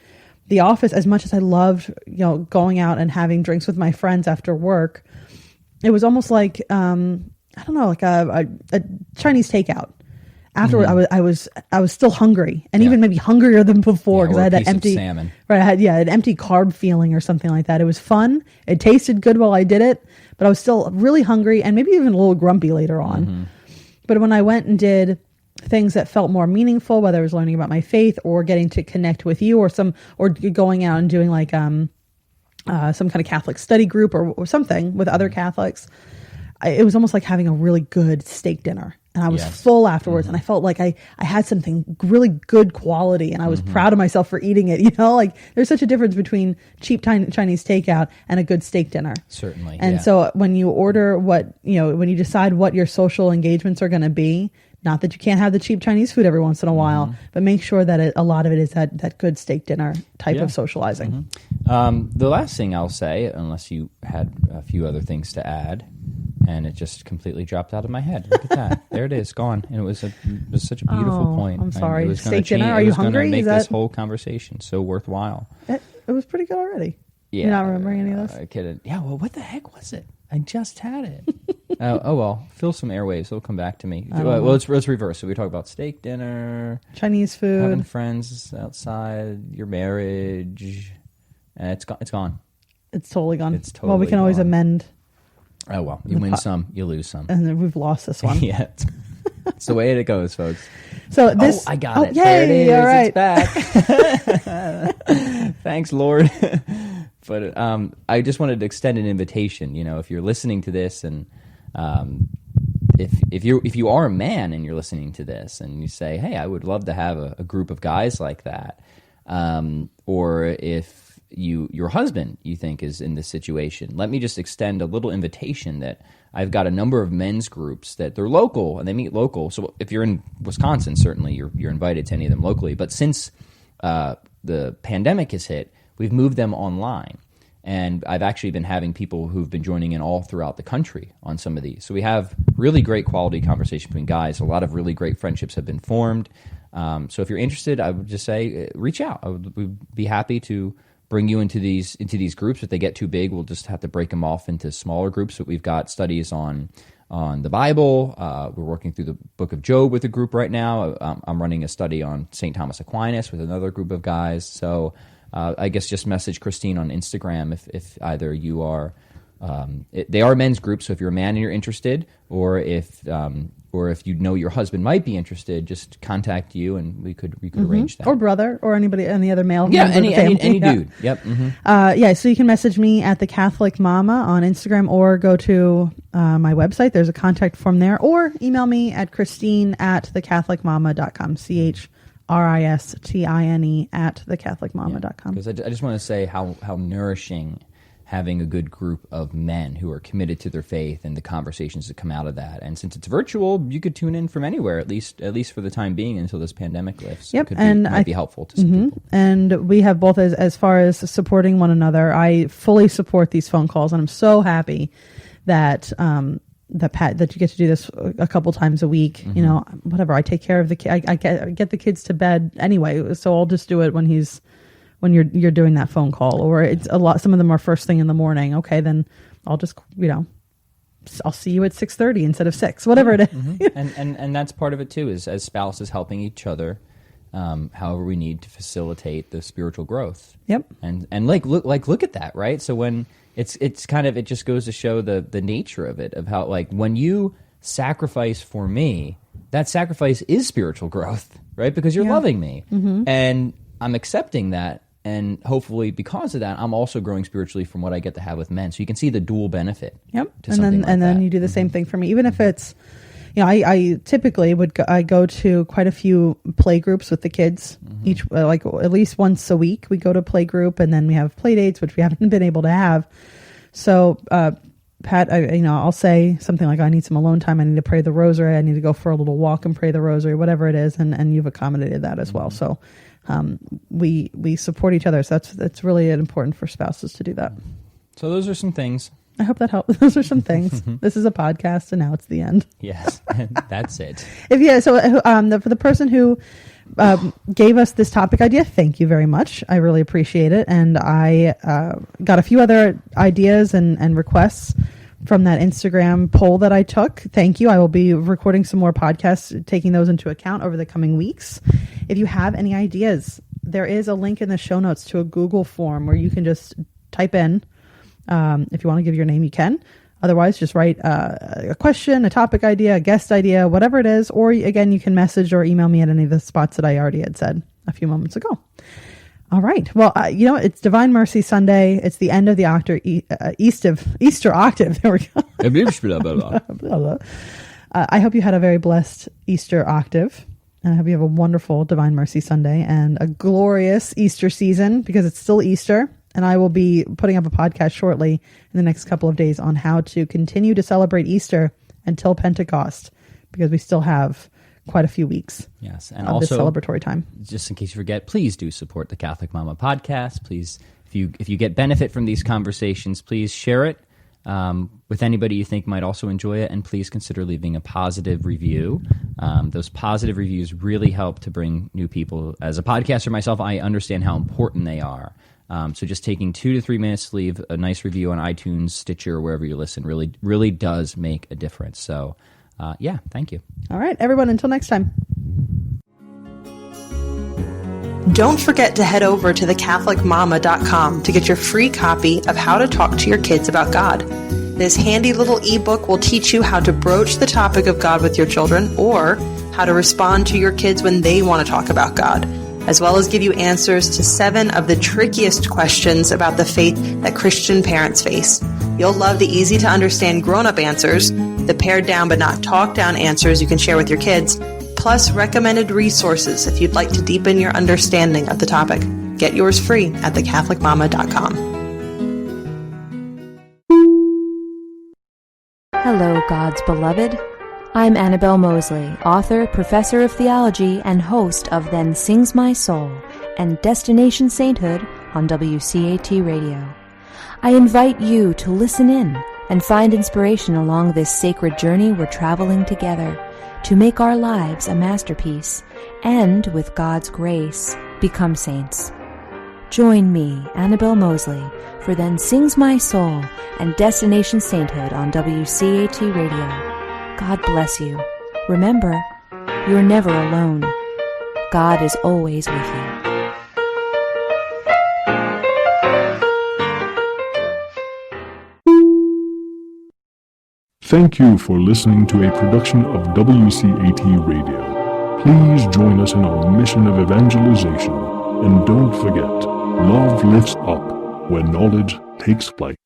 The office, as much as I loved, going out and having drinks with my friends after work, it was almost like, a Chinese takeout. Afterward, I was still hungry, and even maybe hungrier than before, because I had that empty salmon. Right, I had an empty carb feeling or something like that. It was fun. It tasted good while I did it, but I was still really hungry and maybe even a little grumpy later on. Mm-hmm. But when I went and did things that felt more meaningful, whether it was learning about my faith or getting to connect with you, or going out and doing some kind of Catholic study group or something with other Catholics, it was almost like having a really good steak dinner. And I was full afterwards, and I felt like I had something really good quality, and I was proud of myself for eating it. There's such a difference between cheap Chinese takeout and a good steak dinner. Certainly. And so when you order when you decide what your social engagements are going to be, not that you can't have the cheap Chinese food every once in a while, but make sure that a lot of it is that good steak dinner type of socializing. The last thing I'll say, unless you had a few other things to add, and it just completely dropped out of my head. Look at that. There it is, gone. And it was such a beautiful point. I'm sorry. It was steak dinner, are you hungry? It was going to make this whole conversation so worthwhile. It was pretty good already. Yeah. You're not remembering any of this? Kidding. Yeah, well, what the heck was it? I just had it. Well, fill some airwaves. It'll come back to me. Well, let's reverse. So we talk about steak dinner, Chinese food, having friends outside, your marriage, and it's gone. It's totally gone. It's totally well, we can always gone. amend. Oh, well, you win some, you lose some. And then we've lost this one. Yeah. It's the way it goes, folks. So this... I got it. Yay, there it is. all right. It's back. Thanks, Lord. But I just wanted to extend an invitation. If you're listening to this, and if you are a man and you're listening to this, and you say, "Hey, I would love to have a group of guys like that," or if your husband you think is in this situation, let me just extend a little invitation that I've got a number of men's groups that they're local and they meet local. So if you're in Wisconsin, certainly you're invited to any of them locally. But since the pandemic has hit, we've moved them online. And I've actually been having people who've been joining in all throughout the country on some of these. So we have really great quality conversation between guys. A lot of really great friendships have been formed. So if you're interested, I would just say reach out. We'd be happy to bring you into these groups. If they get too big, we'll just have to break them off into smaller groups. But we've got studies on the Bible. We're working through the book of Job with a group right now. I'm running a study on St. Thomas Aquinas with another group of guys. So I guess just message Christine on Instagram if either you are they are men's groups. So if you're a man and you're interested, or if you know your husband might be interested, just contact you and we could arrange that. Or brother, or any other male. Yeah, any dude. Yep. Mm-hmm. So you can message me at the Catholic Mama on Instagram, or go to my website. There's a contact form there, or email me at Christine@thecatholicmama.com. CHRISTINE @thecatholicmama.com. Because I just want to say how nourishing having a good group of men who are committed to their faith and the conversations that come out of that. And since it's virtual, you could tune in from anywhere, at least for the time being, until this pandemic lifts. Yep, It might be helpful to some people. And we have both, as far as supporting one another, I fully support these phone calls, and I'm so happy that that you get to do this a couple times a week. Mm-hmm. Whatever, I take care of the kids. I get the kids to bed anyway, so I'll just do it when you're doing that phone call, or it's a lot. Some of them are first thing in the morning. Okay, then I'll just I'll see you at 6:30 instead of 6, whatever it is. Mm-hmm. and that's part of it too, is as spouses helping each other, however we need to facilitate the spiritual growth. Yep. And look at that, right? So when it's kind of, it just goes to show the nature of it, of how, like, when you sacrifice for me, that sacrifice is spiritual growth, right? Because you're loving me, and I'm accepting that. And hopefully, because of that, I'm also growing spiritually from what I get to have with men. So you can see the dual benefit. Yep. And then you do the same thing for me, even if it's, I typically go to quite a few play groups with the kids. Each at least once a week we go to play group, and then we have play dates, which we haven't been able to have. So Pat, I'll say something like, I need some alone time. I need to pray the rosary. I need to go for a little walk and pray the rosary, whatever it is. And you've accommodated that as well. So we support each other. So that's really important for spouses to do that. So those are some things. I hope that helps. Those are some things. This is a podcast, and now it's the end. Yes, that's it. For the person who gave us this topic idea, thank you very much. I really appreciate it. And I got a few other ideas and requests from that Instagram poll that I took. Thank you. I will be recording some more podcasts, taking those into account over the coming weeks. If you have any ideas, there is a link in the show notes to a Google form where you can just type in, if you want to give your name, you can. Otherwise, just write a question, a topic idea, a guest idea, whatever it is. Or again, you can message or email me at any of the spots that I already had said a few moments ago. All right. Well, it's Divine Mercy Sunday. It's the end of the Easter octave. There we go. I hope you had a very blessed Easter octave. And I hope you have a wonderful Divine Mercy Sunday and a glorious Easter season, because it's still Easter. And I will be putting up a podcast shortly in the next couple of days on how to continue to celebrate Easter until Pentecost, because we still have quite a few weeks. Yes, and of also this celebratory time. Just in case you forget, please do support the Catholic Mama podcast. Please, if you get benefit from these conversations, please share it with anybody you think might also enjoy it, and please consider leaving a positive review. Those positive reviews really help to bring new people. As a podcaster myself, I understand how important they are. So just taking 2 to 3 minutes to leave a nice review on iTunes, Stitcher, wherever you listen, really does make a difference. So, thank you. All right, everyone, until next time. Don't forget to head over to thecatholicmama.com to get your free copy of How to Talk to Your Kids About God. This handy little ebook will teach you how to broach the topic of God with your children, or how to respond to your kids when they want to talk about God, as well as give you answers to 7 of the trickiest questions about the faith that Christian parents face. You'll love the easy-to-understand grown-up answers, the pared-down but not talked-down answers you can share with your kids, plus recommended resources if you'd like to deepen your understanding of the topic. Get yours free at thecatholicmama.com. Hello, God's beloved. I'm Annabelle Mosley, author, professor of theology, and host of Then Sings My Soul and Destination Sainthood on WCAT Radio. I invite you to listen in and find inspiration along this sacred journey we're traveling together to make our lives a masterpiece and, with God's grace, become saints. Join me, Annabelle Mosley, for Then Sings My Soul and Destination Sainthood on WCAT Radio. God bless you. Remember, you're never alone. God is always with you. Thank you for listening to a production of WCAT Radio. Please join us in our mission of evangelization. And don't forget, love lifts up when knowledge takes flight.